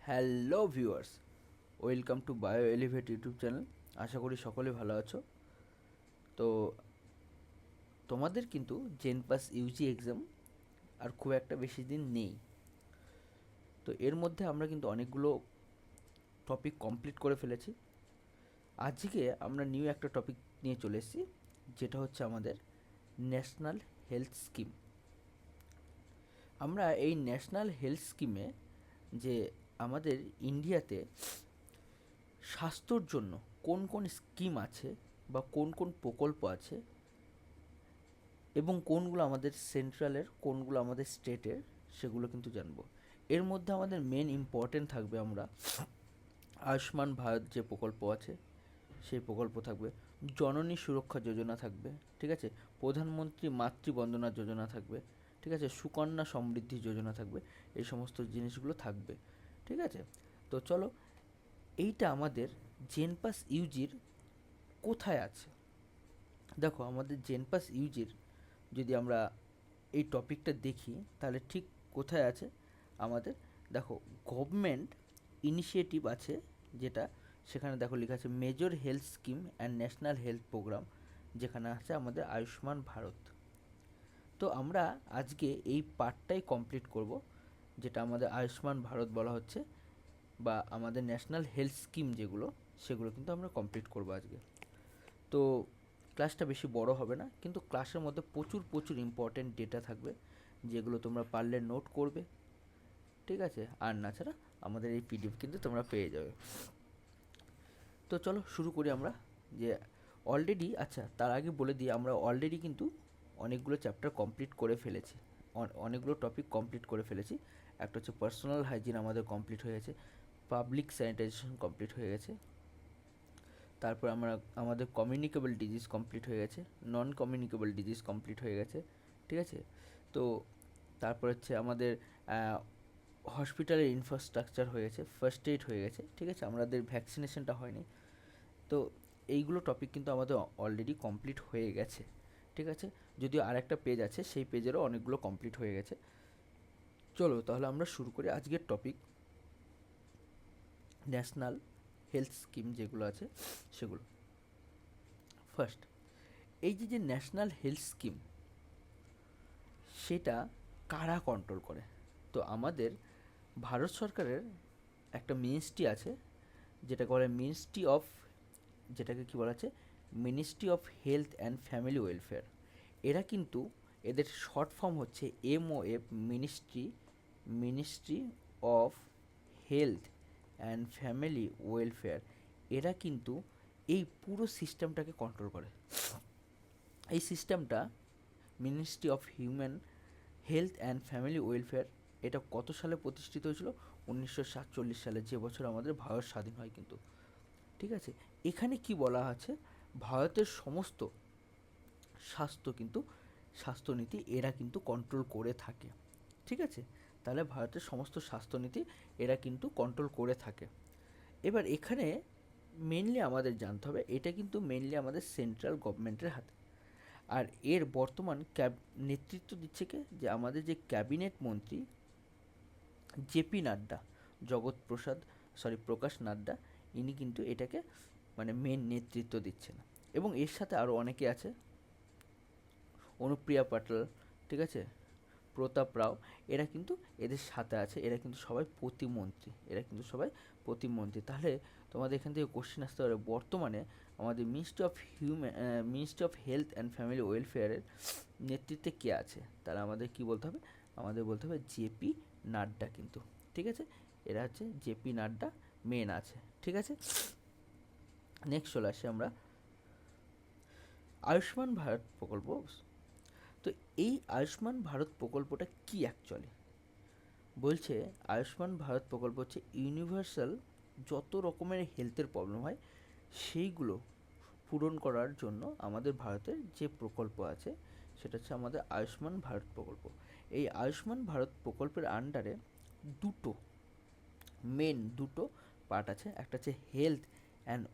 Hello viewers, welcome to bio elevate YouTube channel. আশা করি সকলে ভালো আছো। তো তোমাদের কিন্তু জেন পাস ইউজি এক্সাম আর খুব একটা বেশি দিন নেই। তো এর মধ্যে আমরা কিন্তু অনেকগুলো টপিক কমপ্লিট করে ফেলেছি। আজকে আমরা নিউ একটা টপিক নিয়ে চলে এসেছি, যেটা হচ্ছে আমাদের ন্যাশনাল হেলথ স্কিম। আমরা এই ন্যাশনাল হেলথ স্কিমে যে আমাদের ইন্ডিয়াতে স্বাস্থ্যর জন্য কোন কোন স্কিম আছে বা কোন কোন প্রকল্প আছে এবং কোনগুলো আমাদের সেন্ট্রালের, কোনগুলো আমাদের স্টেটের, সেগুলো কিন্তু জানবো। এর মধ্যে আমাদের মেন ইম্পর্টেন্ট থাকবে আমরা আয়ুষ্মান ভারত যে প্রকল্প আছে সেই প্রকল্প থাকবে, জননী সুরক্ষা যোজনা থাকবে, ঠিক আছে, প্রধানমন্ত্রী মাতৃবন্দনা যোজনা থাকবে, ঠিক আছে, সুকন্যা সমৃদ্ধি যোজনা থাকবে। এই সমস্ত জিনিসগুলো থাকবে, ঠিক আছে। তো চলো, এইটা আমাদের জেনপাস ইউজির কোথায় আছে। দেখো, আমাদের জেনপাস ইউজির যদি আমরা এই টপিকটা দেখি তাহলে ঠিক কোথায় আছে আমাদের, দেখো, গভর্নমেন্ট ইনিশিয়েটিভ আছে যেটা, সেখানে দেখো লেখা আছে major health scheme and national health program, যেখানে আছে আমাদের আয়ুষ্মান ভারত। তো আমরা আজকে এই পার্টটাই কমপ্লিট করব, যেটা আমাদের আয়ুষ্মান ভারত বলা হচ্ছে, বা আমাদের ন্যাশনাল হেলথ স্কিম যেগুলো, সেগুলো কিন্তু আমরা কমপ্লিট করব আজকে। তো ক্লাসটা বেশি বড় হবে না, কিন্তু ক্লাসের মধ্যে প্রচুর প্রচুর ইম্পর্ট্যান্ট ডেটা থাকবে, যেগুলো তোমরা পারলে নোট করবে, ঠিক আছে। আর না ছাড়া আমাদের এই পিডিএফ কিন্তু তোমরা পেয়ে যাবে। তো চলো শুরু করি আমরা। যে অলরেডি, আচ্ছা তার আগে বলে দিই, আমরা অলরেডি কিন্তু অনেকগুলো চ্যাপ্টার কমপ্লিট করে ফেলেছি, অনেকগুলো টপিক কমপ্লিট করে ফেলেছি। একটা হচ্ছে পার্সোনাল হাইজিন আমাদের কমপ্লিট হয়ে গেছে, পাবলিক স্যানিটাইজেশন কমপ্লিট হয়ে গেছে, তারপর আমাদের কমিউনিকেবল ডিজিজ কমপ্লিট হয়ে গেছে, নন কমিউনিকেবল ডিজিজ কমপ্লিট হয়ে গেছে, ঠিক আছে। তো তারপর হচ্ছে আমাদের হসপিটালের ইনফ্রাস্ট্রাকচার হয়ে গেছে, ফার্স্ট এইড হয়ে গেছে, ঠিক আছে, আমাদের ভ্যাকসিনেশনটা হয়নি। তো এইগুলো টপিক কিন্তু আমাদের অলরেডি কমপ্লিট হয়ে গেছে, ঠিক আছে। যদিও আর একটা পেজ আছে, সেই পেজেরও অনেকগুলো কমপ্লিট হয়ে গেছে। চলো তাহলে আমরা শুরু করি আজকের টপিক, ন্যাশনাল হেলথ স্কিম যেগুলো আছে সেগুলো। ফার্স্ট, এই যে ন্যাশনাল হেলথ স্কিম, সেটা কারা কন্ট্রোল করে? তো আমাদের ভারত সরকারের একটা মিনিস্ট্রি আছে, যেটাকে বলে মিনিস্ট্রি অফ, যেটাকে কী বলা আছে, ministry of health and family welfare. এরা কিন্তু, এদের শর্ট ফর্ম হচ্ছে MOF, ministry ministry of health and family welfare. এরা কিন্তু এই পুরো সিস্টেমটাকে কন্ট্রোল করে। এই সিস্টেমটা, ministry of human health and family welfare, এটা কত সালে প্রতিষ্ঠিত হয়েছিল? 1947 সালে, যে বছর আমাদের ভারত স্বাধীন হয় কিন্তু, ঠিক আছে। এখানে কি বলা আছে, ভারতের সমস্ত স্বাস্থ্য কিন্তু, স্বাস্থ্যনীতি এরা কিন্তু কন্ট্রোল করে থাকে, ঠিক আছে। তাহলে ভারতের সমস্ত স্বাস্থ্যনীতি এরা কিন্তু কন্ট্রোল করে থাকে। এবার এখানে মেনলি আমাদের জানতে হবে, এটা কিন্তু মেনলি আমাদের সেন্ট্রাল গভর্নমেন্টের হাতে। আর এর বর্তমান নেতৃত্ব দিচ্ছে কে? যে আমাদের যে ক্যাবিনেট মন্ত্রী জেপি নাড্ডা, জগৎ প্রসাদ, প্রকাশ নাড্ডা, ইনি কিন্তু এটাকে মানে মেন নেতৃত্ব দিচ্ছেন। এবং এর সাথে আরও অনেকে আছে, অনুপ্রিয়া পাটল, ঠিক আছে, প্রতাপ রাও, এরা কিন্তু এদের সাথে আছে। এরা কিন্তু সবাই প্রতিমন্ত্রী, এরা কিন্তু সবাই প্রতিমন্ত্রী। তাহলে তোমাদের এখান থেকে কোশ্চেন আসতে পারে, বর্তমানে আমাদের ministry of health and family ওয়েলফেয়ারের নেতৃত্বে কে আছে? তাহলে আমাদের কি বলতে হবে? আমাদের বলতে হবে জেপি নাড্ডা কিন্তু, ঠিক আছে। এরা হচ্ছে জেপি নাড্ডা মেন আছে, ঠিক আছে। নেক্সট চলে আসি আমরা আয়ুষ্মান ভারত প্রকল্প। তো এই আয়ুষ্মান ভারত প্রকল্পটা কি অ্যাকচুয়ালি? বলছে আয়ুষ্মান ভারত প্রকল্প হচ্ছে ইউনিভার্সাল, যত রকমের হেলথের প্রবলেম হয় সেইগুলো পূরণ করার জন্য আমাদের ভারতের যে প্রকল্প আছে, সেটা হচ্ছে আমাদের আয়ুষ্মান ভারত প্রকল্প। এই আয়ুষ্মান ভারত প্রকল্পের আন্ডারে দুটো পার্ট আছে। একটা হচ্ছে হেলথ অ্যান্ড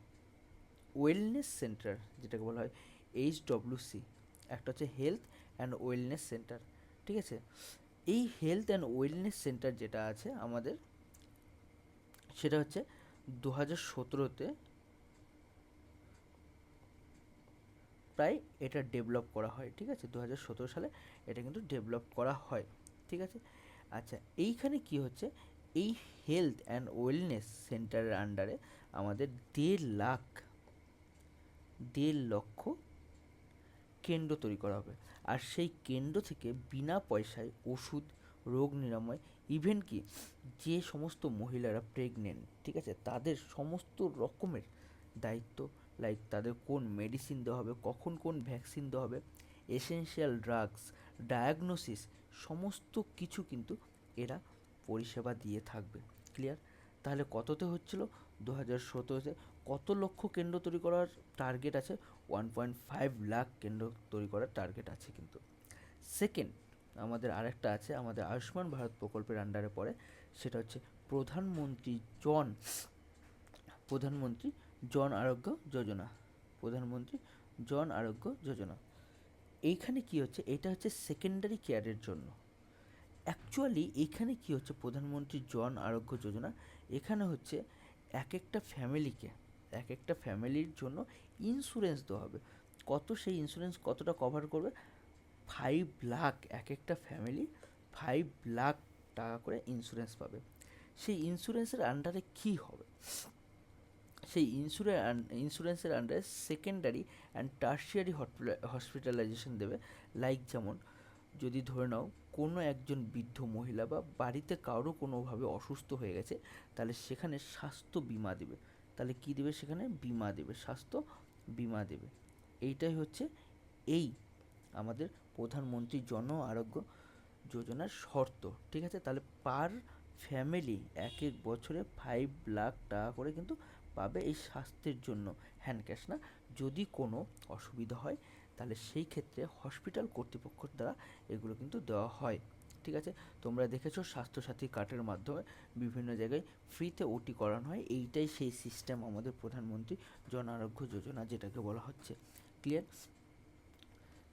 ওয়েলনেস সেন্টার, যেটাকে বলা হয় HWC। একটা হচ্ছে হেলথ অ্যান্ড ওয়েলনেস সেন্টার, ঠিক আছে। এই হেলথ অ্যান্ড ওয়েলনেস সেন্টার যেটা আছে আমাদের, সেটা হচ্ছে 2017-তে প্রায় এটা ডেভেলপ করা হয়, ঠিক আছে? 2017 সালে এটা কিন্তু ডেভেলপ করা হয়, ঠিক আছে? আচ্ছা, এইখানে কি হচ্ছে, এই হেলথ অ্যান্ড ওয়েলনেস সেন্টারের আন্ডারে আমাদের 1.5 লক্ষ কেন্দ্র তৈরি করা হবে। আর সেই কেন্দ্র থেকে বিনা পয়সায় ওষুধ, রোগ নিরাময়, ইভেন কি যে সমস্ত মহিলারা প্রেগনেন্ট, ঠিক আছে, তাদের সমস্ত রকমের দায়িত্ব, লাইক তাদের কোন মেডিসিন দেওয়া হবে, কখন কোন ভ্যাকসিন দেওয়া হবে, এসেনশিয়াল ড্রাগস, ডায়াগনোসিস, সমস্ত কিছু কিন্তু এরা পরিষেবা দিয়ে থাকবে। ক্লিয়ার? তাহলে কততে হচ্ছিল? 2017-তে কত লক্ষ কেন্দ্র তৈরি করার টার্গেট আছে? 1.5 লাখ কেন্দ্র তৈরি করার টার্গেট আছে কিন্তু। সেকেন্ড, আমাদের আরেকটা আছে, আমাদের আয়ুষ্মান ভারত প্রকল্পের আন্ডারে পড়ে, সেটা হচ্ছে প্রধানমন্ত্রী জন আরোগ্য যোজনা। প্রধানমন্ত্রী জন আরোগ্য যোজনা, এইখানে কি হচ্ছে, এটা হচ্ছে সেকেন্ডারি কেয়ারের জন্য। অ্যাকচুয়ালি এখানে কি হচ্ছে, প্রধানমন্ত্রী জন আরোগ্য যোজনা, এখানে হচ্ছে এক একটা ফ্যামিলির জন্য ইন্স্যুরেন্স দেওয়া হবে। কত সেই ইন্স্যুরেন্স কতটা কভার করবে? 5 লাখ, এক একটা ফ্যামিলি 5 লাখ টাকা করে ইন্স্যুরেন্স পাবে। সেই ইন্স্যুরেন্সের আন্ডারে কি হবে? সেই ইন্স্যুরেন্সের আন্ডারে সেকেন্ডারি অ্যান্ড টার্সিয়ারি হসপিটালাইজেশন দেবে। লাইক যেমন, যদি ধরে নাও কোনো একজন বৃদ্ধ মহিলা বা বাড়িতে কারো কোনোভাবে অসুস্থ হয়ে গেছে, তাহলে সেখানে স্বাস্থ্য বিমা দেবে। তাহলে কি দেবে? সেখানে বিমা দেবে, স্বাস্থ্য বিমা দেবে। এইটাই হচ্ছে এই আমাদের প্রধানমন্ত্রী জন আরোগ্য যোজনার শর্ত, ঠিক আছে? তাহলে পার ফ্যামিলি এক এক বছরে 5 লাখ টাকা করে কিন্তু পাবে এই স্বাস্থ্যের জন্য, হ্যান্ড ক্যাশ না। যদি কোনো অসুবিধা হয় তাহলে সেই ক্ষেত্রে হসপিটাল কর্তৃপক্ষের দ্বারা এগুলো কিন্তু দেওয়া হয়, ঠিক আছে? তোমরা দেখেছো স্বাস্থ্যসাথী কার্ডের মাধ্যমে বিভিন্ন জায়গায় ফ্রিতে ওটি করানো হয়। এইটাই সেই সিস্টেম আমাদের প্রধানমন্ত্রী জন আরোগ্য যোজনা যেটাকে বলা হচ্ছে। ক্লিয়ার?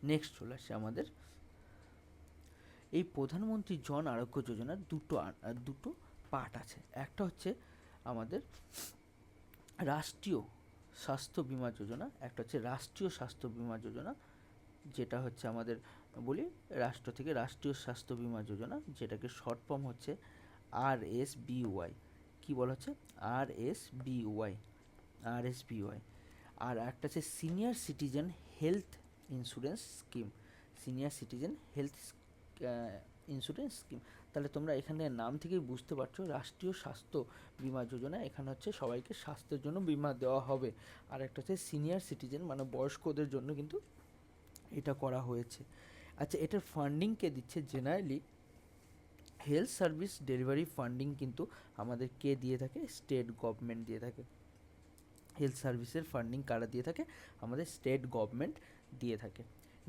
নেক্সট চলে আসছে আমাদের এই প্রধানমন্ত্রী জন আরোগ্য যোজনার দুটো পার্ট আছে। একটা হচ্ছে আমাদের রাষ্ট্রীয় স্বাস্থ্য বিমা যোজনা, একটা হচ্ছে রাষ্ট্রীয় স্বাস্থ্য বিমা যোজনা, যেটা হচ্ছে আমাদের বলি রাষ্ট্র থেকে রাষ্ট্রীয় স্বাস্থ্য বিমা যোজনা, যেটাকে শর্ট ফর্ম হচ্ছে RSBY। কি বলা হচ্ছে? RSBY। আর একটা হচ্ছে senior citizen health insurance scheme. Senior citizen health insurance scheme. তাহলে তোমরা এখানে নাম থেকেই বুঝতে পারছো রাষ্ট্রীয় স্বাস্থ্য বিমা যোজনা, এখানে হচ্ছে সবাইকে স্বাস্থ্যের জন্য বিমা দেওয়া হবে। আর একটা হচ্ছে সিনিয়র সিটিজেন, মানে বয়স্কদের জন্য কিন্তু এটা করা হয়েছে। আচ্ছা, এটার ফান্ডিং কে দিচ্ছে? Generally health service delivery funding কিন্তু আমাদের কে দিয়ে থাকে? স্টেট গভর্নমেন্ট দিয়ে থাকে। হেলথ সার্ভিসের ফান্ডিং কারা দিয়ে থাকে? আমাদের স্টেট গভর্নমেন্ট দিয়ে থাকে।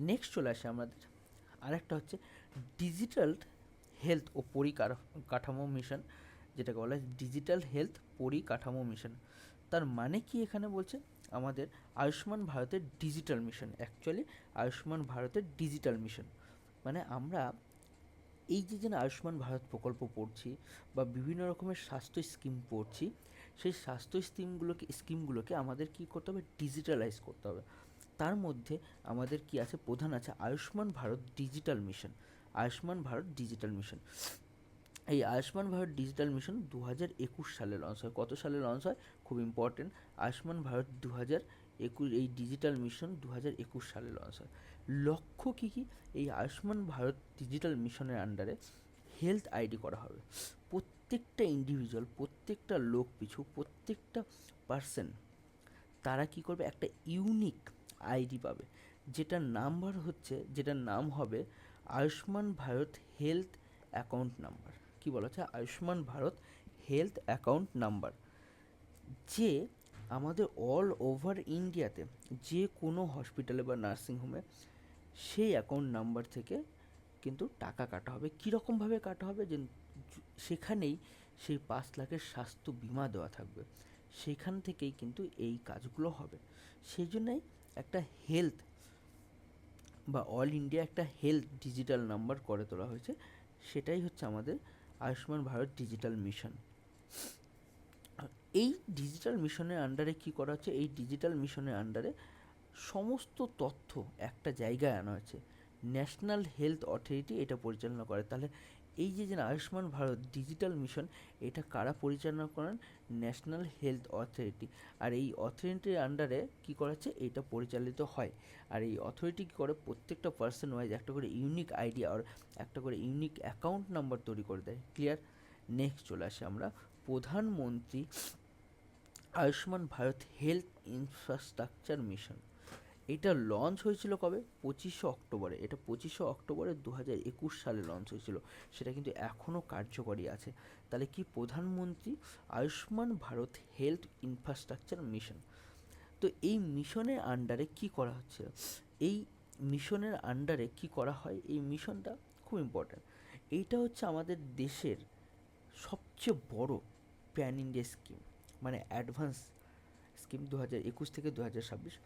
নেক্সট চলে আসে আমাদের আরেকটা হচ্ছে ডিজিটাল হেলথ ও পরিকাঠামো মিশন, যেটাকে বলা হয় ডিজিটাল হেলথ পরিকাঠামো মিশন। তার মানে কি এখানে বলছে? আমাদের আয়ুষ্মান ভারতের ডিজিটাল মিশন, অ্যাকচুয়ালি আয়ুষ্মান ভারতের ডিজিটাল মিশন মানে আমরা এই যে আয়ুষ্মান ভারত প্রকল্প পড়ছি বা বিভিন্ন রকমের স্বাস্থ্য স্কিম পড়ছি, সেই স্বাস্থ্য স্কিমগুলোকে আমাদের কী করতে হবে? ডিজিটালাইজ করতে হবে। তার মধ্যে আমাদের কি আছে? প্রধান আছে Ayushman Bharat digital mission. Ayushman Bharat digital mission, এই আয়ুষ্মান ভারত ডিজিটাল মিশন 2021 সালে লঞ্চ হয়। কত সালে লঞ্চ হয়? খুব ইম্পর্টেন্ট, আয়ুষ্মান ভারত 2021, এই ডিজিটাল মিশন 2021 সালে লঞ্চ হয়। লক্ষ্য কী কী? এই আয়ুষ্মান ভারত ডিজিটাল মিশনের আন্ডারে হেলথ আইডি করা হবে। প্রত্যেকটা ইন্ডিভিজুয়াল, প্রত্যেকটা লোক পিছু, প্রত্যেকটা পার্সন, তারা কি করবে? একটা ইউনিক আইডি পাবে, যেটার যেটার নাম হবে Ayushman Bharat health account number. কি বলা হচ্ছে? Ayushman Bharat health account number, যে আমাদের অল ওভার ইন্ডিয়াতে যে কোনো হসপিটালে বা নার্সিংহোমে সেই অ্যাকাউন্ট নাম্বার থেকে কিন্তু টাকা কাটা হবে। কীরকমভাবে কাটা হবে? যে সেখানেই সেই 5 লাখের স্বাস্থ্য বিমা দেওয়া থাকবে, সেখান থেকেই কিন্তু এই কাজগুলো হবে। সেই জন্যই একটা হেলথ বা অল ইন্ডিয়া একটা হেলথ ডিজিটাল নাম্বার করে তোলা হয়েছে, সেটাই হচ্ছে আমাদের আয়ুষ্মান ভারত ডিজিটাল মিশন। এই ডিজিটাল মিশনের আন্ডারে কী করা হচ্ছে, এই ডিজিটাল মিশনের আন্ডারে সমস্ত তথ্য একটা জায়গায় আনা হয়েছে। ন্যাশনাল হেলথ অথরিটি এটা পরিচালনা করে। তাহলে এই যে আয়ুষ্মান ভারত ডিজিটাল মিশন, এটা কারা পরিচালনা করেন? National health authority. আর এই অথরিটির আন্ডারে কী করা হচ্ছে, এটা পরিচালিত হয়। আর এই অথরিটি কী করে, প্রত্যেকটা পার্সন ওয়াইজ একটা করে ইউনিক আইডি আর একটা করে ইউনিক অ্যাকাউন্ট নাম্বার তৈরি করে দেয়। ক্লিয়ার? নেক্সট চলে আসে আমরা প্রধানমন্ত্রী Ayushman Bharat health infrastructure mission. এটা লঞ্চ হয়েছিল কবে? 25শে অক্টোবরে। এটা 25শে অক্টোবরে 2021 সালে লঞ্চ হয়েছিল। সেটা কিন্তু এখনও কার্যকরী আছে। তাহলে কি, প্রধানমন্ত্রী Ayushman Bharat health infrastructure mission. তো এই মিশনের আন্ডারে কি করা হচ্ছে, এই মিশনের আন্ডারে কি করা হয়, এই মিশনটা খুব ইম্পর্ট্যান্ট। এইটা হচ্ছে আমাদের দেশের সবচেয়ে বড় প্যান ইন্ডিয়া স্কিম, মানে অ্যাডভান্স স্কিম 2021 থেকে 2026।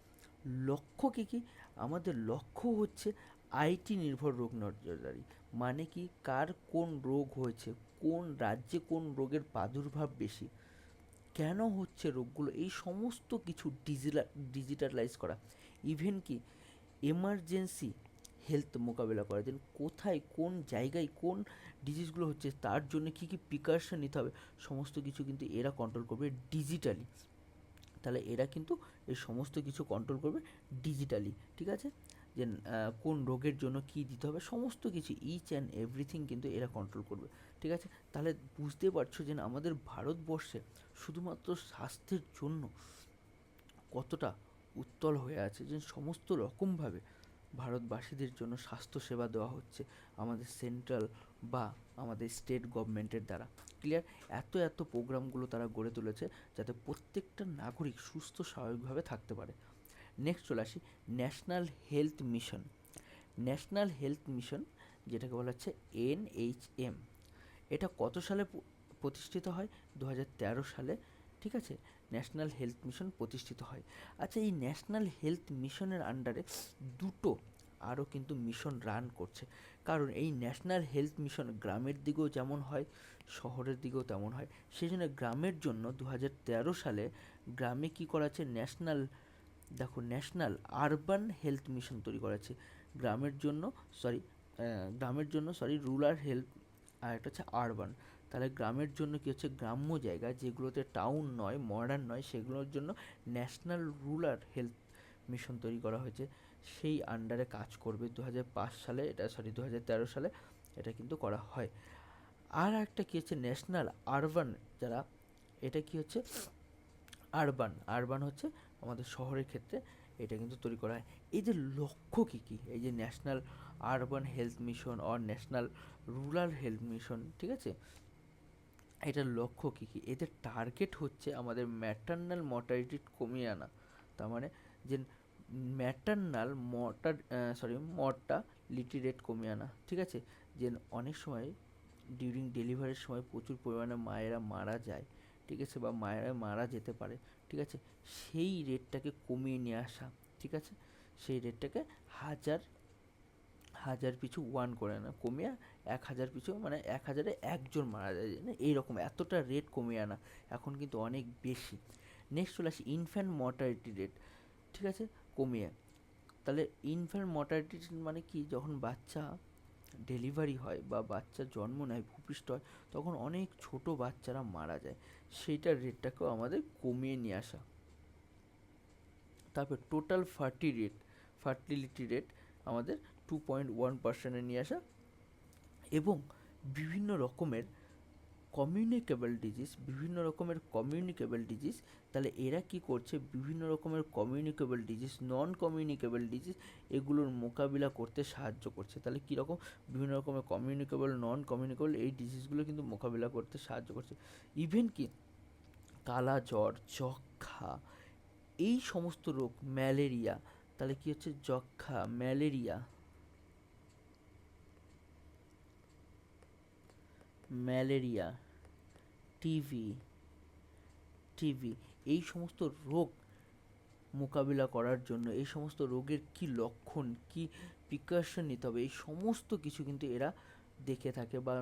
লক্ষ্য কী? আমাদের লক্ষ্য হচ্ছে আইটি নির্ভর রোগ নজরদারি। মানে কি, কার কোন রোগ হয়েছে, কোন রাজ্যে কোন রোগের প্রাদুর্ভাব বেশি, কেন হচ্ছে রোগগুলো, এই সমস্ত কিছু ডিজিটালাইজ করা। ইভেন কি এমার্জেন্সি হেলথ মোকাবেলা করা, যেন কোথায় কোন জায়গায় কোন ডিজিজগুলো হচ্ছে, তার জন্য কী কী প্রিকশন নিতে হবে, সমস্ত কিছু কিন্তু এরা কন্ট্রোল করবে ডিজিটালি। তাহলে এরা কিন্তু এই সমস্ত কিছু কন্ট্রোল করবে ডিজিটালি। ঠিক আছে? যে কোন রোগের জন্য কী দিতে হবে, সমস্ত কিছু ইচ অ্যান্ড এভরিথিং কিন্তু এরা কন্ট্রোল করবে। ঠিক আছে? তাহলে বুঝতে পারছো যে আমাদের ভারতবর্ষে শুধুমাত্র স্বাস্থ্যের জন্য কতটা উত্তল হয়ে আছে, যে সমস্ত রকমভাবে ভারতবাসীদের জন্য স্বাস্থ্যসেবা দেওয়া হচ্ছে আমাদের সেন্ট্রাল বা আমাদের স্টেট গভর্নমেন্টের দ্বারা। ক্লিয়ার? এত প্রোগ্রামগুলো তারা গড়ে তুলেছে যাতে প্রত্যেকটা নাগরিক সুস্থ স্বাভাবিকভাবে থাকতে পারে। নেক্সট চলে আসি national health mission. National health mission, যেটাকে বলা হচ্ছে NHM, এটা কত সালে প্রতিষ্ঠিত হয়? 2013 সালে। ঠিক আছে? ন্যাশনাল হেলথ মিশন প্রতিষ্ঠিত হয়। আচ্ছা, এই ন্যাশনাল হেলথ মিশনের আন্ডারে দুটো আরও কিন্তু মিশন রান করছে। কারণ এই ন্যাশনাল হেলথ মিশন গ্রামের দিকেও যেমন হয়, শহরের দিকেও তেমন হয়। সেই জন্য গ্রামের জন্য 2013 সালে গ্রামে কী করা আছে, ন্যাশনাল আরবান হেলথ মিশন তৈরি করা আছে। গ্রামের জন্য রুরাল হেলথ, আর একটা হচ্ছে আরবান। তাহলে গ্রামের জন্য কী হচ্ছে, গ্রাম্য জায়গা যেগুলোতে টাউন নয়, মডার্ন নয়, সেগুলোর জন্য ন্যাশনাল রুরাল হেলথ মিশন তৈরি করা হয়েছে। সেই আন্ডারে কাজ করবে 2005 সালে, 2013 সালে এটা কিন্তু করা হয়। আর একটা কী হচ্ছে, ন্যাশনাল আরবান, যারা এটা কি হচ্ছে, আরবান হচ্ছে আমাদের শহরের ক্ষেত্রে এটা কিন্তু তৈরি করা হয়। এই যে লক্ষ্য কী কী, এই যে national urban health mission or national rural health mission, ঠিক আছে, এটার লক্ষ্য কী কী, এদের টার্গেট হচ্ছে আমাদের ম্যাটার্নাল মর্টালিটি কমিয়ে আনা। তার মানে যে ম্যাটার্নাল মর্টালিটি রেট কমিয়ে আনা। ঠিক আছে? যে অনেক সময় ডিউরিং ডেলিভারির সময় প্রচুর পরিমাণে মায়েরা মারা যায়। ঠিক আছে? বা মায়েরা মারা যেতে পারে। ঠিক আছে? সেই রেটটাকে কমিয়ে নিয়ে আসা। ঠিক আছে? সেই রেটটাকে হাজার পিছু 1 করে আনা, কমিয়ে 1000 পিছু, মানে 1000-এ একজন মারা যায়, এইরকম এতটা রেট কমিয়ে আনা। এখন কিন্তু অনেক বেশি। নেক্সট চলে আসি ইনফ্যান্ট মর্টালিটি রেট। ঠিক আছে? কমিয়ে। তাহলে ইনফ্যান্ট মর্টালিটি মানে কি, যখন বাচ্চা ডেলিভারি হয় বা বাচ্চা জন্ম নেয়, ভূমিষ্ঠ হয়, তখন অনেক ছোট বাচ্চারা মারা যায়। সেইটার রেটটাকেও আমাদের কমিয়ে নিয়ে আসা। তারপর টোটাল ফার্টিলিটি রেট আমাদের 2.1%-এ নিয়ে আসা। এবং বিভিন্ন রকমের কমিউনিকেবল ডিজিজ, তাহলে এরা কি করছে, বিভিন্ন রকমের communicable disease, non communicable disease, এগুলোর মোকাবিলা করতে সাহায্য করছে। তাহলে কীরকম, বিভিন্ন রকমের কমিউনিকেবল, নন কমিউনিকেবল, এই ডিজিজগুলো কিন্তু মোকাবিলা করতে সাহায্য করছে। ইভেন কি কালা জ্বর, যক্ষ্মা, এই সমস্ত রোগ, ম্যালেরিয়া, তাহলে কি হচ্ছে, যক্ষ্মা, ম্যালেরিয়া, টিভি, এই সমস্ত রোগ মোকাবিলা করার জন্য, এই সমস্ত রোগের কি লক্ষণ, কি প্রিকশন নিতে হবে, এই সমস্ত কিছু কিন্তু এরা দেখে থাকে বা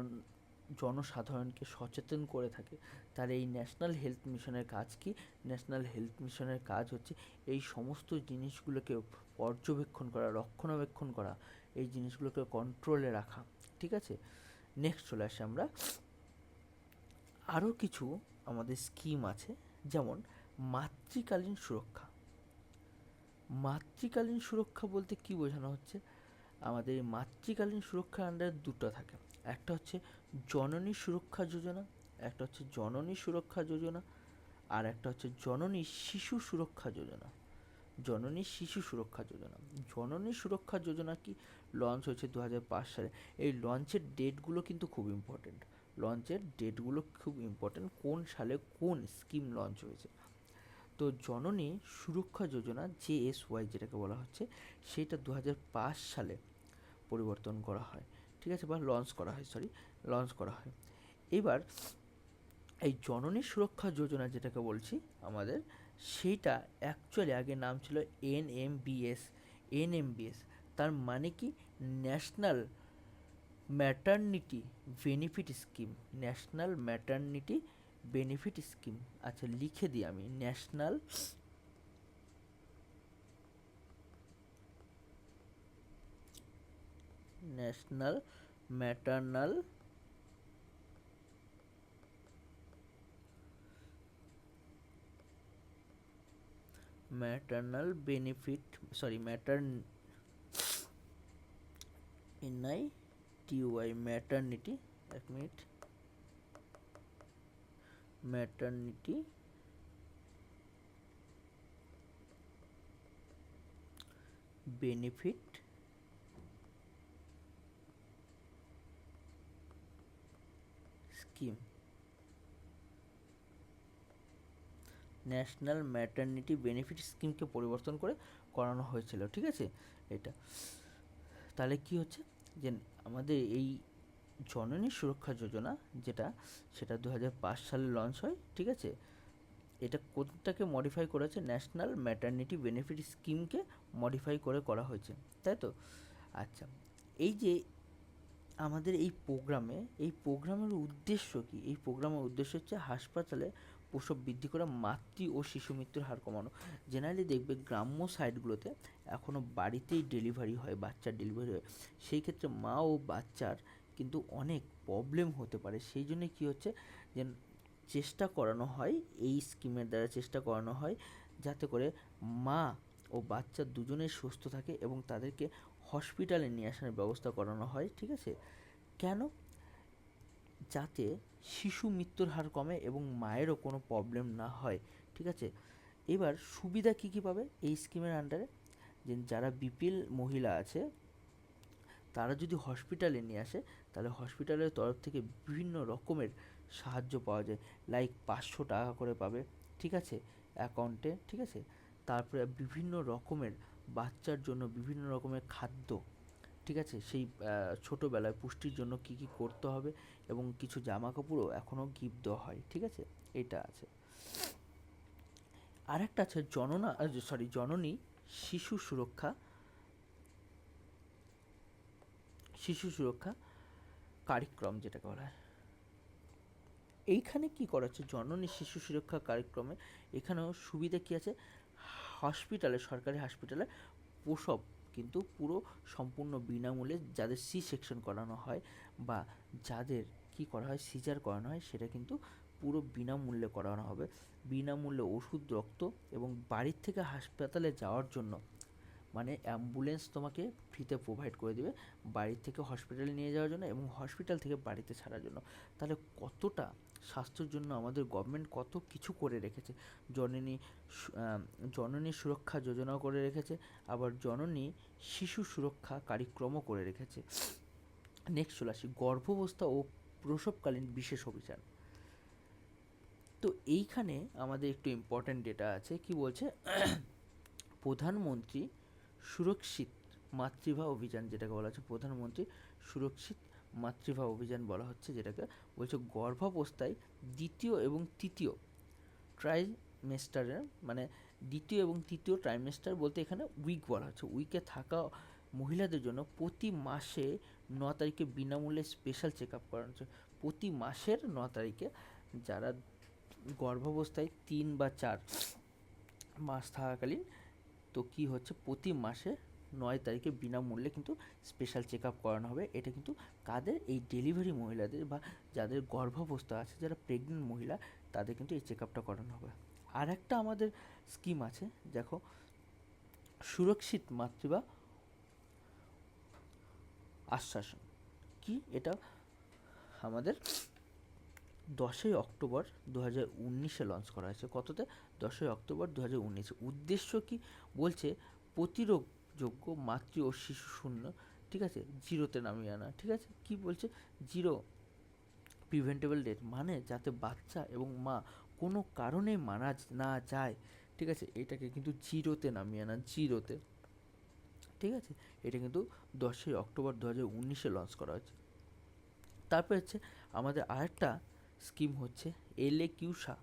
জনসাধারণকে সচেতন করে থাকে। তার এই ন্যাশনাল হেলথ মিশনের কাজ কি? ন্যাশনাল হেলথ মিশনের কাজ হচ্ছে এই সমস্ত জিনিসগুলোকে পর্যবেক্ষণ করা, রক্ষণাবেক্ষণ করা, এই জিনিসগুলোকে কন্ট্রোলে রাখা। ঠিক আছে, নেক্সট চলে আসি আমরা। আরও কিছু আমাদের স্কিম আছে, যেমন মাতৃকালীন সুরক্ষা। মাতৃকালীন সুরক্ষা বলতে কি বোঝানো হচ্ছে? আমাদের এই মাতৃকালীন সুরক্ষার আন্ডারে দুটো থাকে, একটা হচ্ছে জননী সুরক্ষা যোজনা, একটা হচ্ছে জননী সুরক্ষা যোজনা, আর একটা হচ্ছে জননী শিশু সুরক্ষা যোজনা। জননী শিশু সুরক্ষা যোজনা, জননী সুরক্ষা যোজনা কি লঞ্চ হয়েছে 2005 সালে। এই লঞ্চের ডেটগুলো কিন্তু খুব ইম্পর্টেন্ট, লঞ্চের ডেটগুলো খুব ইম্পর্টেন্ট, কোন সালে কোন স্কিম লঞ্চ হয়েছে। তো জননী সুরক্ষা যোজনা JSY যেটাকে বলা হচ্ছে, সেটা 2005 সালে পরিবর্তন করা হয়, ঠিক আছে, বা লঞ্চ করা হয়, লঞ্চ করা হয়। এবার এই জননী সুরক্ষা যোজনা যেটাকে বলছি আমাদের, সেইটা অ্যাকচুয়ালি আগে নাম ছিল NMBS। NMBS তার মানে কি? National maternity benefit scheme. National maternity benefit scheme. আচ্ছা, লিখে দিই আমি, national national maternal maternal benefit, sorry NITY maternity, এক minute, maternity benefit scheme. National maternity benefit স্কিমকে পরিবর্তন করে করানো হয়েছিল, ঠিক আছে। এটা তাহলে কি হচ্ছে, যে আমাদের এই জননী সুরক্ষা যোজনা যেটা, সেটা 2005 সালে লঞ্চ হয়, ঠিক আছে। এটা কোনটাকে মডিফাই করেছে? ন্যাশনাল ম্যাটারনিটি বেনিফিট স্কিমকে মডিফাই করে করা হয়েছে, তাই তো। আচ্ছা, এই যে আমাদের এই প্রোগ্রামের উদ্দেশ্য কি? এই প্রোগ্রামের উদ্দেশ্য হচ্ছে হাসপাতালে প্রসব বৃদ্ধি করা, মাতৃ ও শিশু মৃত্যুর হার কমানো। জেনারেলি দেখবে গ্রাম্য সাইডগুলোতে এখনও বাড়িতেই ডেলিভারি হয়, বাচ্চার ডেলিভারি হয়, সেই ক্ষেত্রে মা ও বাচ্চার কিন্তু অনেক প্রবলেম হতে পারে। সেই জন্য কী হচ্ছে, যে চেষ্টা করানো হয়, এই স্কিমের দ্বারা চেষ্টা করানো হয় যাতে করে মা ও বাচ্চা দুজনেই সুস্থ থাকে এবং তাদেরকে হসপিটালে নিয়ে আসার ব্যবস্থা করানো হয়, ঠিক আছে। কেন? যাতে শিশু মৃত্যুর হার কমে এবং মায়েরও কোনো প্রবলেম না হয়, ঠিক আছে। এবার সুবিধা কী কী পাবে এই স্কিমের আন্ডারে? যে যারা বিপিএল মহিলা আছে তারা যদি হসপিটালে নিয়ে আসে, তাহলে হসপিটালের তরফ থেকে বিভিন্ন রকমের সাহায্য পাওয়া যায়, লাইক 500 টাকা করে পাবে, ঠিক আছে, অ্যাকাউন্টে, ঠিক আছে। তারপরে বিভিন্ন রকমের বাচ্চার জন্য বিভিন্ন রকমের খাদ্য, ঠিক আছে, সেই ছোটোবেলায় পুষ্টির জন্য কী কী করতে হবে, এবং কিছু জামা কাপড়ও এখনও গিফট দেওয়া হয়, ঠিক আছে। এটা আছে। আর একটা আছে জননী শিশু সুরক্ষা কার্যক্রম যেটাকে বলা হয়। এইখানে কি করা হচ্ছে, জননী শিশু সুরক্ষা কার্যক্রমে এখানেও সুবিধা কী আছে? হসপিটালে, সরকারি হাসপাতালে প্রসব কিন্তু পুরো সম্পূর্ণ বিনামূল্যে, যাদের সেকশন করানো হয় বা যাদের কি করা হয়, সিজার করানো হয়, সেটা কিন্তু পুরো বিনামূল্যে করানো হবে। বিনামূল্যে ওষুধ, রক্ত, এবং বাড়ির থেকে হাসপাতালে যাওয়ার জন্য মানে অ্যাম্বুলেন্স তোমাকে ফ্রিতে প্রোভাইড করে দেবে বাড়ির থেকে হসপিটালে নিয়ে যাওয়ার জন্য এবং হসপিটাল থেকে বাড়িতে ছাড়ার জন্য। তাহলে কতটা স্বাস্থ্যের জন্য আমাদের গভর্নমেন্ট কত কিছু করে রেখেছে। জননী জননী সুরক্ষা যোজনাও করে রেখেছে, আবার জননী শিশু সুরক্ষা কার্যক্রমও করে রেখেছে। নেক্সট চলে আসি, গর্ভাবস্থা ও প্রসবকালীন বিশেষ অভিযান। তো এইখানে আমাদের একটু ইম্পর্ট্যান্ট ডেটা আছে, কি বলছে, প্রধানমন্ত্রী সুরক্ষিত মাতৃভা অভিযান যেটাকে বলা হচ্ছে, প্রধানমন্ত্রী সুরক্ষিত মাতৃভা অভিযান বলা হচ্ছে, যেটাকে বলছে গর্ভাবস্থায় দ্বিতীয় এবং তৃতীয় ট্রাইমেস্টারের, মানে দ্বিতীয় এবং তৃতীয় ট্রাইমেস্টার বলতে এখানে উইক বলা হচ্ছে, উইকে থাকা মহিলাদের জন্য প্রতি মাসে তারিখে বিনামূল্যে স্পেশাল চেক আপ করানো হচ্ছে। প্রতি মাসের 9 তারিখে যারা গর্ভাবস্থায় 3 বা 4 মাস থাকাকালীন, তো কী হচ্ছে, প্রতি মাসে 9 তারিখে বিনামূল্যে কিন্তু স্পেশাল চেক আপ করানো হবে। এটা কিন্তু কাদের, এই ডেলিভারি মহিলাদের বা যাদের গর্ভাবস্থা আছে, যারা প্রেগনেন্ট মহিলা, তাদের কিন্তু এই চেক আপটা করানো হবে। আর একটা আমাদের স্কিম আছে, দেখো, সুরক্ষিত মাতৃত্ব আশ্বাসন। কি এটা? আমাদের 10ই অক্টোবর 2019-এ লঞ্চ করা হয়েছে। কততে? 10ই অক্টোবর 2019। উদ্দেশ্য কি বলছে? প্রতিরোধযোগ্য মাতৃ ও শিশু শূন্য, ঠিক আছে, জিরোতে নামিয়ে আনা। ঠিক আছে, কি বলছে? জিরো প্রিভেন্টেবল ডেথ, মানে যাতে বাচ্চা এবং মা কোনো কারণে মারা না যায়। ঠিক আছে, এটাকে কিন্তু জিরোতে নামিয়ে আনা, জিরোতে। ঠিক আছে, এটা কিন্তু 10ই অক্টোবর 2019-এ লঞ্চ করা হয়েছে। তারপর হচ্ছে আমাদের আরেকটা স্কিম হচ্ছে এলএকিউসা।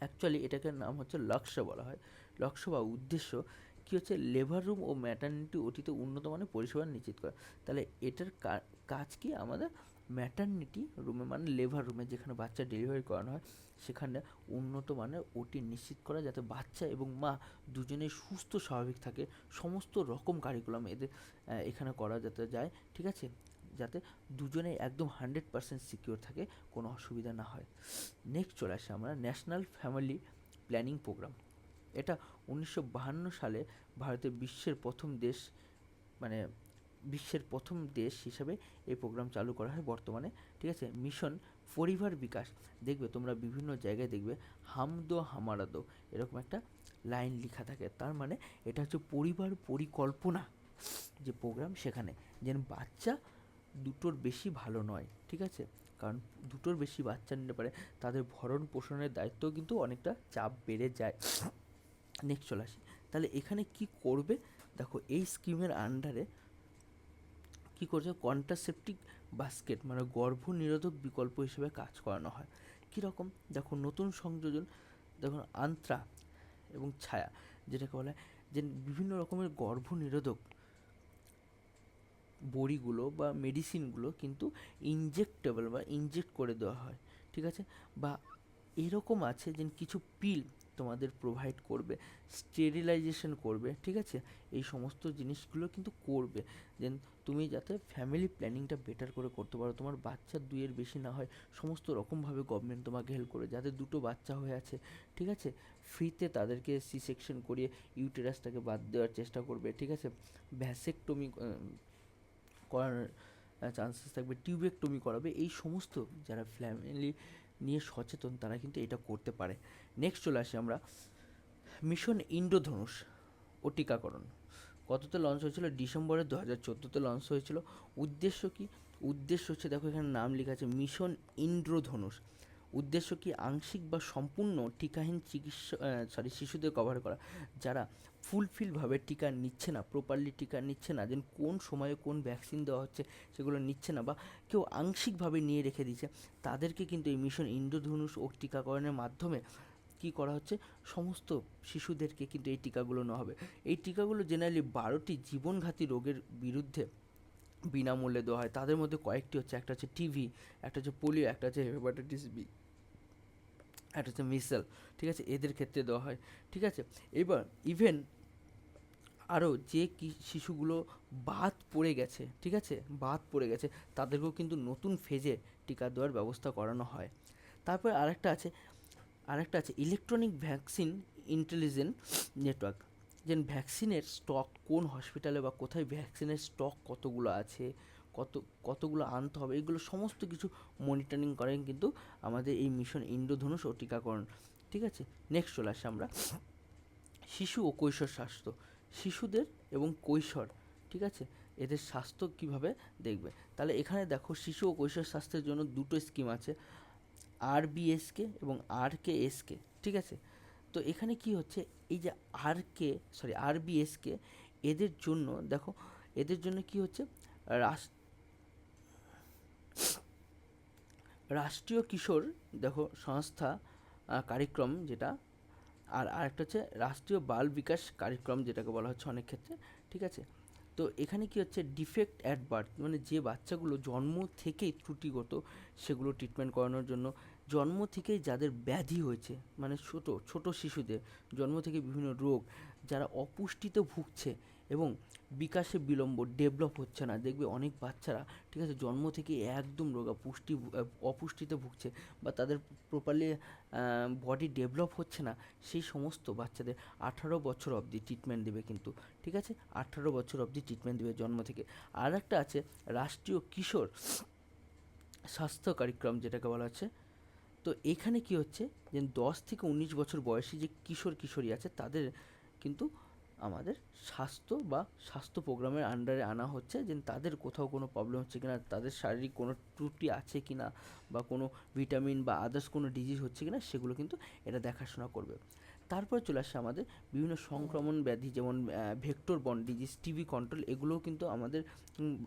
অ্যাকচুয়ালি এটাকে নাম হচ্ছে লক্ষ্য বলা হয়। লক্ষ্য বা উদ্দেশ্য কী হচ্ছে? লেবার রুম ও ম্যাটারনিটি ওটিতে উন্নত মানের পরিষেবা নিশ্চিত করা। তাহলে এটার কাজ কি? আমাদের ম্যাটারনিটি রুমে, মানে লেবার রুমে যেখানে বাচ্চা ডেলিভারি করানো হয়, সেখানে উন্নত মানের ওটি নিশ্চিত করা, যাতে বাচ্চা এবং মা দুজনেই সুস্থ স্বাভাবিক থাকে। সমস্ত রকম কারিকুলাম এদের এখানে করা যাতে যায়। ঠিক আছে, যাতে দুজনে একদম 100% সিকিউর থাকে, কোনো অসুবিধা না হয়। নেক্সট চলে আসে আমরা ন্যাশনাল ফ্যামিলি প্ল্যানিং প্রোগ্রাম। এটা 1952 সালে ভারতের বিশ্বের প্রথম দেশ হিসাবে এই প্রোগ্রাম চালু করা হয় বর্তমানে। ঠিক আছে, মিশন পরিবার বিকাশ। দেখবে তোমরা বিভিন্ন জায়গায় দেখবে হাম দো হামারা দো, এরকম একটা লাইন লেখা থাকে। তার মানে এটা হচ্ছে পরিবার পরিকল্পনা যে প্রোগ্রাম, সেখানে যেন বাচ্চা দুটোর বেশি ভালো নয়। ঠিক আছে, কারণ দুটোর বেশি বাচ্চা নিতে পারে, তাদের ভরণ পোষণের দায়িত্বও কিন্তু অনেকটা চাপ বেড়ে যায়। নেক্সট চলে আসি, তাহলে এখানে কি করবে? দেখো, এই স্কিমের আন্ডারে কী করছে? কন্ট্রাসেপটিভ বাস্কেট, মানে গর্ভনিরোধক বিকল্প হিসেবে কাজ করানো হয়। কীরকম? দেখো, নতুন সংযোজন, দেখুন, আন্ত্রা এবং ছায়া, যেটাকে বলা হয় যে বিভিন্ন রকমের গর্ভনিরোধক বড়িগুলো বা মেডিসিনগুলো কিন্তু ইনজেক্টেবল বা ইনজেক্ট করে দেওয়া হয়। ঠিক আছে, বা এরকম আছে যে কিছু পিল তোমাদের প্রোভাইড করবে, স্টেরিলাইজেশন করবে। ঠিক আছে, এই সমস্ত জিনিসগুলো কিন্তু করবে, দেন তুমি যাতে ফ্যামিলি প্ল্যানিংটা বেটার করে করতে পারো, তোমার বাচ্চা 2-এর বেশি না হয়। সমস্ত রকমভাবে গভর্নমেন্ট তোমাকে হেল্প করে। যাদের 2টো বাচ্চা হয়ে আছে, ঠিক আছে, ফ্রিতে তাদেরকে সি সেকশন করিয়ে ইউটেরাসটাকে বাদ দেওয়ার চেষ্টা করবে। ঠিক আছে, ভ্যাসেকটমি করার চান্সেস থাকবে, টিউবেকটমি করাবে। এই সমস্ত যারা ফ্যামিলি নিয়ে সচেতন, তারা কিন্তু এটা করতে পারে। নেক্সট চলে আসি আমরা মিশন ইন্দ্রধনুষ ও টিকাকরণ। কততে লঞ্চ হয়েছিল? ডিসেম্বরের 2014-তে লঞ্চ হয়েছিল। উদ্দেশ্য কি? উদ্দেশ্য হচ্ছে, দেখো এখানে নাম লেখা আছে মিশন ইন্দ্রধনুষ। উদ্দেশ্য কি? আংশিক বা সম্পূর্ণ টিকাহীন শিশুদের কভার করা, যারা ফুলফিলভাবে টিকা নিচ্ছে না, প্রপারলি টিকা নিচ্ছে না, যেন কোন সময়ে কোন ভ্যাকসিন দেওয়া হচ্ছে সেগুলো নিচ্ছে না, বা কেউ আংশিকভাবে নিয়ে রেখে দিচ্ছে, তাদেরকে কিন্তু এই মিশন ইন্দ্রধনুষ ও টিকাকরণের মাধ্যমে কী করা হচ্ছে? সমস্ত শিশুদেরকে কিন্তু এই টিকাগুলো নেওয়া হবে। এই টিকাগুলো জেনারেলি 12টি জীবনঘাতী রোগের বিরুদ্ধে বিনামূল্যে দেওয়া হয়। তাদের মধ্যে কয়েকটি হচ্ছে, একটা হচ্ছে টিভি, একটা হচ্ছে পোলিও, একটা হচ্ছে হেপাটাইটিস বি, একটা হচ্ছে মিসেল। ঠিক আছে, এদের ক্ষেত্রে দেওয়া হয়। ঠিক আছে, এবার ইভেন আরও যে শিশুগুলো বাদ পড়ে গেছে, ঠিক আছে, বাদ পড়ে গেছে, তাদেরকেও কিন্তু নতুন ফেজে টিকা দেওয়ার ব্যবস্থা করানো হয়। তারপর আরেকটা আছে ইলেকট্রনিক ভ্যাকসিন ইন্টেলিজেন্ট নেটওয়ার্ক। যেন ভ্যাকসিনের স্টক কোন হসপিটালে বা কোথায় ভ্যাকসিনের স্টক কতগুলো আছে, কতগুলো আনতে হবে, এগুলো সমস্ত কিছু মনিটরিং করেন কিন্তু আমাদের এই মিশন ইন্দ্রধনুষ ও টিকাকরণ। ঠিক আছে, নেক্সট চলে আসি আমরা শিশু ও কৈশোর স্বাস্থ্য। শিশুদের এবং কৈশোর, ঠিক আছে, এদের স্বাস্থ্য কিভাবে দেখবে? তাহলে এখানে দেখো, শিশু ও কৈশোর স্বাস্থ্যের জন্য 2টো স্কিম আছে, আরবিএসকে এবং আরকেএসকে। ঠিক আছে, তো এখানে কি হচ্ছে, এই যে আরবিএসকে, এদের জন্য দেখো, এদের জন্য কি হচ্ছে, রাষ্ট্রীয় কিশোর, দেখো, সংস্থা কার্যক্রম যেটা, আর আরেকটা হচ্ছে রাষ্ট্রীয় বাল বিকাশ কার্যক্রম, যেটাকে বলা হচ্ছে অনেক ক্ষেত্রে। ঠিক আছে, তো এখানে কি হচ্ছে, ডিফেক্ট অ্যাট বার্থ, মানে যে বাচ্চাগুলো জন্ম থেকেই ত্রুটিগত, সেগুলো ট্রিটমেন্ট করানোর জন্য। জন্ম থেকেই যাদের ব্যাধি হয়েছে, মানে ছোট ছোট শিশুদের জন্ম থেকে বিভিন্ন রোগ, যারা অপুষ্টিতে ভুগছে এবং বিকাশে বিলম্ব, ডেভেলপ হচ্ছে না, দেখবে অনেক বাচ্চারা, ঠিক আছে, জন্ম থেকে একদম রোগা, অপুষ্টিতে ভুগছে, বা তাদের প্রপারলি বডি ডেভেলপ হচ্ছে না, সেই সমস্ত বাচ্চাদের 18 বছর অবধি ট্রিটমেন্ট দেবে কিন্তু, ঠিক আছে, 18 বছর অবধি ট্রিটমেন্ট দেবে জন্ম থেকে। আর একটা আছে রাষ্ট্রীয় কিশোর স্বাস্থ্য কার্যক্রম, যেটাকে বলা হচ্ছে। তো এখানে কি হচ্ছে, যে 10 থেকে 19 বছর বয়সী যে কিশোর কিশোরী আছে, তাদের কিন্তু আমাদের স্বাস্থ্য প্রোগ্রামের আন্ডারে আনা হচ্ছে, যে তাদের কোথাও কোনো প্রবলেম হচ্ছে কিনা, তাদের শারীরিক কোনো ত্রুটি আছে কিনা, বা কোনো ভিটামিন বা আদার্স কোনো ডিজিজ হচ্ছে কিনা, সেগুলো কিন্তু এটা দেখাশোনা করবে। তারপরে চলে আসছে আমাদের বিভিন্ন সংক্রমণ ব্যাধি, যেমন vector borne disease, TB control, এগুলোও কিন্তু আমাদের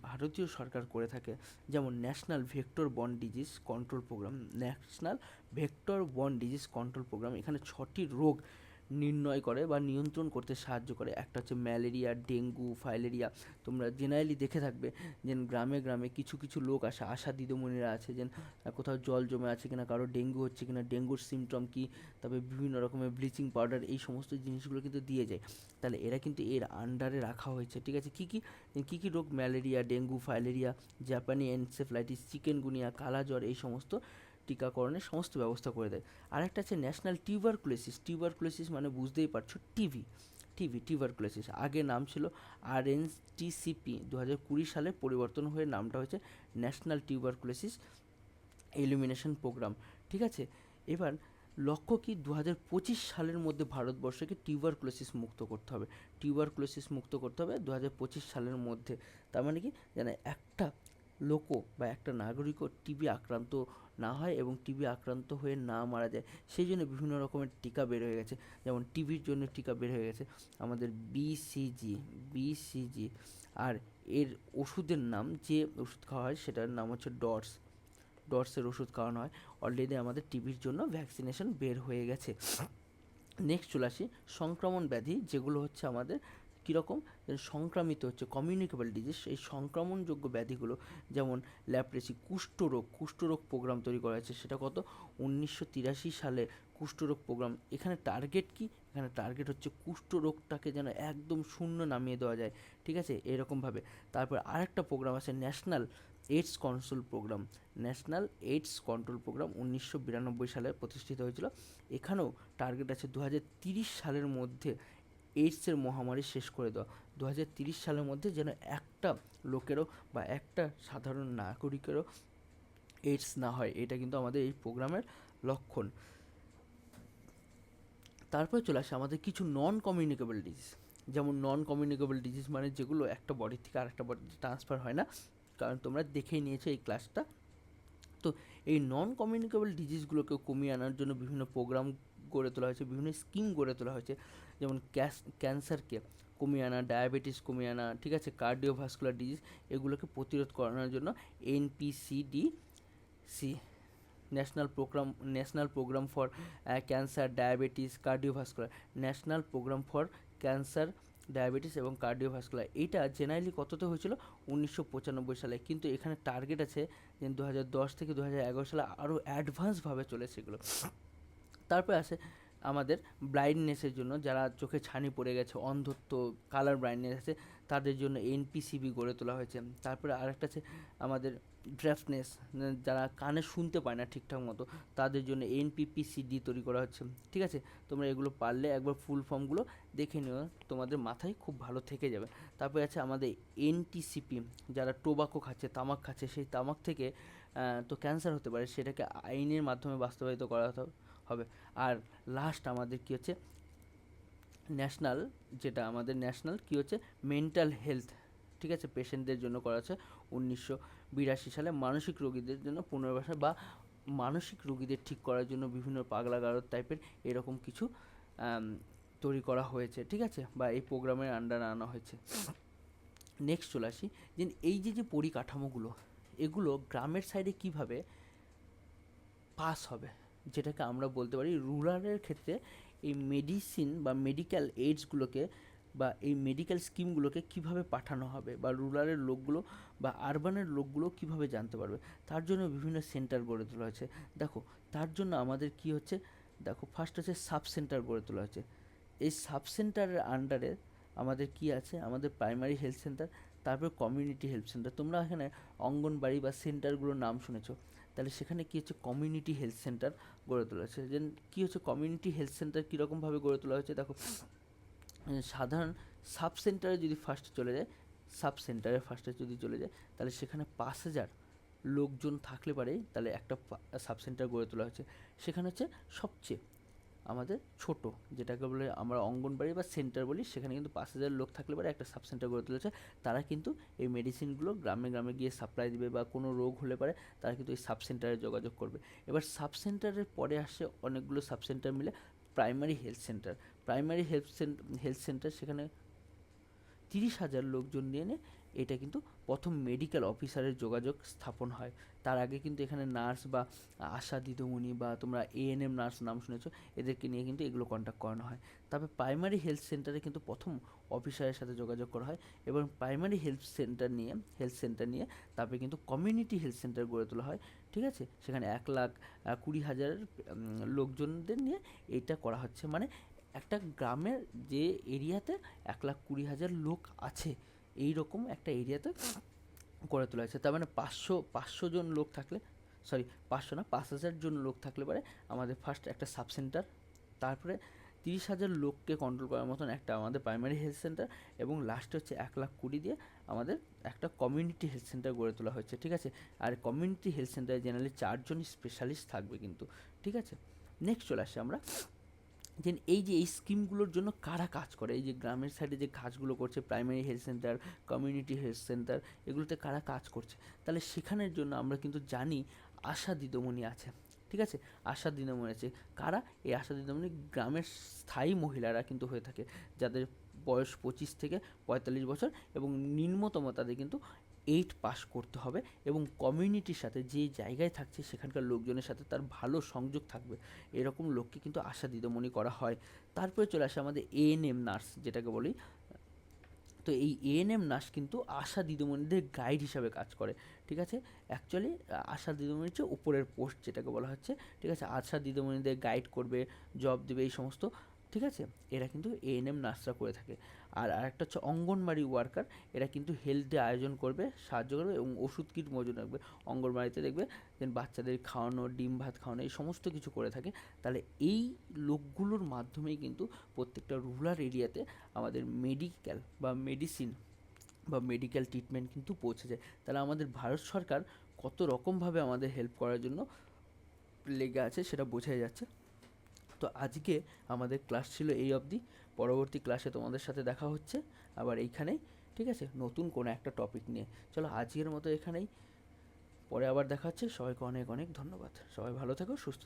ভারতীয় সরকার করে থাকে। যেমন national vector borne disease control program, national vector borne disease control program এখানে 6টি রোগ নির্ণয় করে বা নিয়ন্ত্রণ করতে সাহায্য করে। একটা হচ্ছে ম্যালেরিয়া, ডেঙ্গু, ফাইলেরিয়া। তোমরা জেনারেলি দেখে থাকবে যে গ্রামে গ্রামে কিছু কিছু লোক আসে, আশা দিদিমণিরা আছে, যে কোথাও জল জমে আছে কিনা, কারো ডেঙ্গু হচ্ছে কিনা, ডেঙ্গুর সিমটম কী, তবে বিভিন্ন রকমের ব্লিচিং পাউডার, এই সমস্ত জিনিসগুলো কিন্তু দিয়ে যায়। তাহলে এরা কিন্তু এর আন্ডারে রাখা হয়েছে, ঠিক আছে। কী কী রোগ, ম্যালেরিয়া, ডেঙ্গু, ফাইলেরিয়া, জাপানি এনসেফ্লাইটিস, চিকেনগুনিয়া, কালাজ্বর, এই সমস্ত টিকাকরণের সমস্ত ব্যবস্থা করে দেয়। আরেকটা আছে ন্যাশনাল টিউবারকুলোসিস, মানে বুঝতেই পারছো, টিউবারকুলোসিস। আগে নাম ছিল RNTCP, 2020 সালে পরিবর্তন হয়ে নামটা হয়েছে ন্যাশনাল টিউবারকুলোসিস এলিমিনেশন প্রোগ্রাম, ঠিক আছে। এবার লক্ষ্য কি, 2025 সালের মধ্যে ভারতবর্ষকে টিউবারকুলোসিস মুক্ত করতে হবে, 2025 সালের মধ্যে। তার মানে কি, যেন একটা লোকও বা একটা নাগরিকও টিবি আক্রান্ত না হয় এবং টিবি আক্রান্ত হয়ে না মারা যায়, সেই জন্য বিভিন্ন রকমের টিকা বের হয়ে গেছে। যেমন টিবির জন্য টিকা বের হয়ে গেছে আমাদের BCG, আর এর ওষুধের নাম, যে ওষুধ খাওয়া হয় সেটার নাম হচ্ছে ডটসের ওষুধ খাওয়ানো হয়। অলরেডি আমাদের টিবির জন্য ভ্যাকসিনেশন বের হয়ে গেছে। নেক্সট চলে আসি সংক্রমণ ব্যাধি, যেগুলো হচ্ছে আমাদের কীরকম সংক্রামিত হচ্ছে, কমিউনিকেবল ডিজিজ, এই সংক্রমণযোগ্য ব্যাধিগুলো, যেমন ল্যাপ্রেসি, কুষ্ঠরোগ প্রোগ্রাম তৈরি করা হয়েছে। সেটা কত, 1983 সালে কুষ্ঠরোগ প্রোগ্রাম। এখানে টার্গেট কি, এখানে টার্গেট হচ্ছে কুষ্ঠরোগটাকে যেন একদম শূন্য নামিয়ে দেওয়া যায়, ঠিক আছে, এরকমভাবে। তারপর আরেকটা প্রোগ্রাম আছে ন্যাশনাল এইডস কন্ট্রোল প্রোগ্রাম, 1992 সালে প্রতিষ্ঠিত হয়েছিল। এখানেও টার্গেট আছে 2030 সালের মধ্যে এইডসের মহামারী শেষ করে দেওয়া। 2030 সালের মধ্যে যেন একটা লোকেরও বা একটা সাধারণ নাগরিকেরও এইডস না হয়, এটা কিন্তু আমাদের এই প্রোগ্রামের লক্ষণ। তারপরে চলে আসে আমাদের কিছু নন কমিউনিকেবল ডিজিজ, যেমন নন কমিউনিকেবল ডিজিজ মানে যেগুলো একটা বডি থেকে আরেকটা বডিতে ট্রান্সফার হয় না, কারণ তোমরা দেখেই নিয়েছো এই ক্লাসটা। তো এই নন কমিউনিকেবল ডিজিজগুলোকে কমিয়ে আনার জন্য বিভিন্ন প্রোগ্রাম গড়ে তোলা হয়েছে, বিভিন্ন স্কিম গড়ে তোলা হয়েছে। যেমন ক্যান্সারকে কমিয়ে আনা, ডায়াবেটিস কমিয়ে আনা, ঠিক আছে, কার্ডিওভাস্কুলার ডিজিজ, এগুলোকে প্রতিরোধ করানোর জন্য NPCDC, national program for cancer, diabetes, cardiovascular, national program for cancer, diabetes এবং কার্ডিওভাস্কুলার, এইটা জেনারেলি কততে হয়েছিল, 1995 সালে। কিন্তু এখানে টার্গেট আছে যে 2010 থেকে 2011 সালে আরও অ্যাডভান্সভাবে চলেছে এগুলো। তারপরে আসে আমাদের ব্লাইন্ডনেসের জন্য, যারা চোখে ছানি পড়ে গেছে, অন্ধত্ব, কালার ব্লাইন্ডনেস আছে, তাদের জন্য NPCB গড়ে তোলা হয়েছে। তারপরে আরেকটা আছে আমাদের ড্রাফটনেস, যারা কানে শুনতে পায় না ঠিকঠাক মতো, তাদের জন্য NPPCD তৈরি করা হচ্ছে, ঠিক আছে। তোমরা এগুলো পারলে একবার ফুল ফর্মগুলো দেখে নিও, তোমাদের মাথায় খুব ভালো থেকে যাবে। তারপরে আছে আমাদের NTCP, যারা টোবাকো খাচ্ছে, তামাক খাচ্ছে, সেই তামাক থেকে তো ক্যান্সার হতে পারে, সেটাকে আইনের মাধ্যমে বাস্তবায়িত করা হবে। আর লাস্ট আমাদের কী হচ্ছে, ন্যাশনাল কী হচ্ছে, মেন্টাল হেলথ, ঠিক আছে, পেশেন্টদের জন্য করা আছে 1982 সালে, মানসিক রোগীদের জন্য পুনর্বাসন বা মানসিক রোগীদের ঠিক করার জন্য বিভিন্ন পাগলা গারদ টাইপের এরকম কিছু তৈরি করা হয়েছে, ঠিক আছে, বা এই প্রোগ্রামের আন্ডারে আনা হয়েছে। নেক্সট চলে আসি, যে এই যে পরিকাঠামোগুলো, এগুলো গ্রামের সাইডে কিভাবে পাস হবে, যেটাকে আমরা বলতে পারি রুরালের ক্ষেত্রে এই মেডিসিন বা মেডিকেল এইডসগুলোকে বা এই মেডিকেল স্কিমগুলোকে কিভাবে পাঠানো হবে, বা রুরালের লোকগুলো বা আরবানের লোকগুলো কিভাবে জানতে পারবে, তার জন্য বিভিন্ন সেন্টার গড়ে তোলা হয়েছে। দেখো, তার জন্য আমাদের কি হচ্ছে, দেখো ফার্স্ট হচ্ছে সাব সেন্টার গড়ে তোলা হয়েছে। এই সাব সেন্টারের আন্ডারে আমাদের কি আছে, আমাদের প্রাইমারি হেলথ সেন্টার, তারপর কমিউনিটি হেলথ সেন্টার। তোমরা এখানে অঙ্গনবাড়ি বা সেন্টারগুলোর নাম শুনেছো, তাহলে সেখানে কি হচ্ছে, কমিউনিটি হেলথ সেন্টার গড়ে তোলা হয়েছে। যেন কী হচ্ছে, কমিউনিটি হেলথ সেন্টার কীরকমভাবে গড়ে তোলা হয়েছে, দেখো সাধারণ সাব সেন্টারে যদি ফার্স্টে চলে যায়, সাব সেন্টারে ফার্স্টে যদি চলে যায়, তাহলে সেখানে 5,000 লোকজন থাকলে পারেই তাহলে একটা সাব সেন্টার গড়ে তোলা হয়েছে। সেখানে হচ্ছে সবচেয়ে আমাদের ছোট, যেটাকে বলে আমরা অঙ্গনবাড়ি বা সেন্টার বলি, সেখানে কিন্তু 5,000 লোক থাকলে পরে একটা সাব সেন্টার গড়ে তুলেছে। তারা কিন্তু এই মেডিসিনগুলো গ্রামে গ্রামে গিয়ে সাপ্লাই দিবে, বা কোনো রোগ হলে পারে তারা কিন্তু এই সাব সেন্টারে যোগাযোগ করবে। এবার সাব সেন্টারের পরে আসে অনেকগুলো সাব সেন্টার মিলে primary health centre. Primary health centre সেখানে 30,000 লোকজন নিয়ে এটা কিন্তু প্রথম মেডিকেল অফিসারের যোগাযোগ স্থাপন হয়। তার আগে কিন্তু এখানে নার্স বা আশা দিদিমণি বা তোমরা এএনএম নার্স নাম শুনেছো, এদেরকে নিয়ে কিন্তু এগুলো কন্ট্যাক্ট করানো হয়। তবে প্রাইমারি হেলথ সেন্টারে কিন্তু প্রথম অফিসারের সাথে যোগাযোগ করা হয়, এবং প্রাইমারি হেলথ সেন্টার নিয়ে তারপরে কিন্তু কমিউনিটি হেলথ সেন্টার গড়ে তোলা হয়। ঠিক আছে, সেখানে 1,20,000 লোকজনদের নিয়ে এইটা করা হচ্ছে। মানে একটা গ্রামের যে এরিয়াতে 1,20,000 লোক আছে, এই রকম একটা এরিয়াতে গড়ে তোলা হয়েছে। তার মানে 500 জন লোক থাকলে, সরি 500 না, 5,000 জন লোক থাকলে পরে আমাদের ফার্স্ট একটা সাব সেন্টার, তারপরে 30,000 লোককে কন্ট্রোল করার মতন একটা আমাদের প্রাইমারি হেলথ সেন্টার, এবং লাস্টে হচ্ছে 1,20,000 দিয়ে আমাদের একটা কমিউনিটি হেলথ সেন্টার গড়ে তোলা হয়েছে। ঠিক আছে, আর কমিউনিটি হেলথ সেন্টারে জেনারেলি 4 জন স্পেশালিস্ট থাকবে কিন্তু। ঠিক আছে, নেক্সট চলে আসে আমরা যে এই যে এই স্কিমগুলোর জন্য কারা কাজ করে, এই যে গ্রামের সাইডে যে কাজগুলো করছে, primary health centre, community health centre, এগুলোতে কারা কাজ করছে, তাহলে সেখানের জন্য আমরা কিন্তু জানি আশা দিদিমণি আছে। ঠিক আছে, আশা দিদিমণি আছে। কারা এই আশা দিদিমণি? গ্রামের স্থায়ী মহিলারা কিন্তু হয়ে থাকে, যাদের বয়স 25 থেকে 45 বছর, এবং নিম্নতম তাদের কিন্তু 8 পাস করতে হবে, এবং কমিউনিটির সাথে যে জায়গায় থাকছে সেখানকার লোকজনের সাথে তার ভালো সংযোগ থাকবে, এরকম লোককে কিন্তু আশা দিদিমণি করা হয়। তারপরে চলে আসে আমাদের এএনএম নার্স, যেটাকে বলি। তো এই এএনএম নার্স কিন্তু আশা দিদিমণিদের গাইড হিসাবে কাজ করে। ঠিক আছে, অ্যাকচুয়ালি আশা দিদিমণির চেয়ে উপরের পোস্ট, যেটাকে বলা হচ্ছে। ঠিক আছে, আশা দিদিমণিদের গাইড করবে, জব দেবে, এই সমস্ত। ঠিক আছে, এরা কিন্তু এএনএম নার্সরা করে থাকে। আর আরেকটা হচ্ছে অঙ্গনবাড়ি ওয়ার্কার, এরা কিন্তু হেলথ ডে আয়োজন করবে, সাহায্য করবে, এবং ওষুধ কিট মজুদ রাখবে। অঙ্গনবাড়িতে দেখবে দেন বাচ্চাদের খাওয়ানো, ডিম ভাত খাওয়ানো, এই সমস্ত কিছু করে থাকে। তাহলে এই লোকগুলোর মাধ্যমেই কিন্তু প্রত্যেকটা রুরাল এরিয়াতে আমাদের মেডিকেল বা মেডিসিন বা মেডিকেল ট্রিটমেন্ট কিন্তু পৌঁছে যায়। তাহলে আমাদের ভারত সরকার কত রকমভাবে আমাদের হেল্প করার জন্য লেগে আছে সেটা বোঝাই যাচ্ছে। তো আজকে আমাদের ক্লাস ছিল এই অবধি। পরবর্তী ক্লাসে তোমাদের সাথে দেখা হচ্ছে আবার এইখানেই। ঠিক আছে, নতুন কোনো একটা টপিক নিয়ে। চলো আজকের মতো এখানেই, পরে আবার দেখা হচ্ছে। সবাইকে অনেক অনেক ধন্যবাদ। সবাই ভালো থেকো, সুস্থ